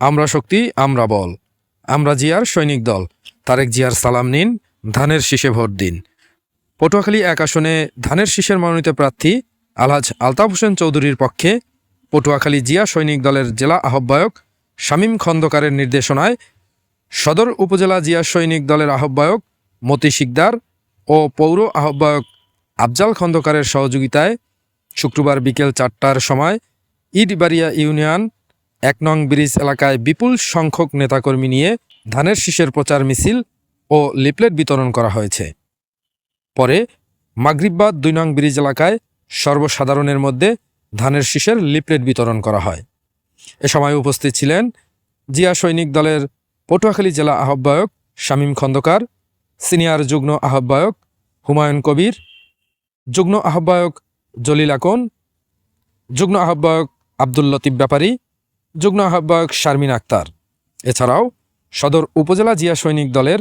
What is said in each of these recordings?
আমরা শক্তি, আমরা বল, আমরা জিয়ার সৈনিক দল। তারেক জিয়ার সালাম নিন, ধানের শীষে ভোট দিন। পটুয়াখালী 1 আসনে ধানের শীষের মনোনীত প্রার্থী আলহাজ আলতাফ হোসেন চৌধুরীর পক্ষে পটুয়াখালী জিয়া সৈনিক দলের জেলা আহ্বায়ক শামীম খন্দকারের নির্দেশনায় সদর উপজেলা জিয়া সৈনিক দলের আহ্বায়ক মতি শিকদার ও পৌর আহ্বায়ক আফজাল খন্দকারের সহযোগিতায় শুক্রবার বিকেল 4টার সময় ইটবাড়িয়া ইউনিয়ন 1 নং ব্রিজ এলাকায় বিপুল সংখ্যক নেতাকর্মী নিয়ে ধানের শীষের প্রচার মিছিল ও লিফলেট বিতরণ করা হয়েছে। পরে মাগরিববাদ 2 নং ব্রিজ এলাকায় সর্বসাধারণের মধ্যে ধানের শীষের লিফলেট বিতরণ করা হয়। এ সময় উপস্থিত ছিলেন জিয়া সৈনিক দলের পটুয়াখালী জেলা আহ্বায়ক শামীম খন্দকার, সিনিয়র যুগ্ম আহ্বায়ক হুমায়ুন কবির, যুগ্ম আহ্বায়ক জলিল আকন, যুগ্ম আহ্বায়ক আব্দুল লতিফ ব্যাপারী, যুগ্ম আহ্বায়ক শারমিন আক্তার। এছাড়াও সদর উপজেলা জিয়া সৈনিক দলের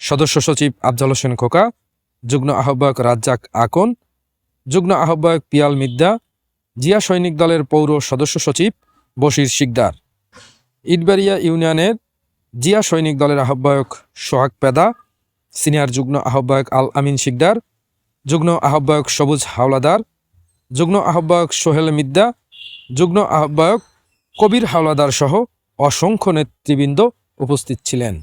সদস্য সচিব আফজাল হোসেন খোকা, যুগ্ম আহ্বায়ক রাজ্জাক আকন, যুগ্ম আহ্বায়ক পিয়াল মিদ্দা, জিয়া সৈনিক দলের পৌর সদস্য সচিব বশির শিকদার, ইটবাড়িয়া ইউনিয়নের জিয়া সৈনিক দলের আহ্বায়ক সোহাগ পেদা, সিনিয়র যুগ্ম আহ্বায়ক আল আমিন শিকদার, যুগ্ম আহ্বায়ক সবুজ হাওলাদার, যুগ্ম আহ্বায়ক সোহেল মিদ্দা, যুগ্ম আহ্বায়ক কবির হাওলাদার সহ অসংখ্য নেতৃবৃন্দ উপস্থিত ছিলেন।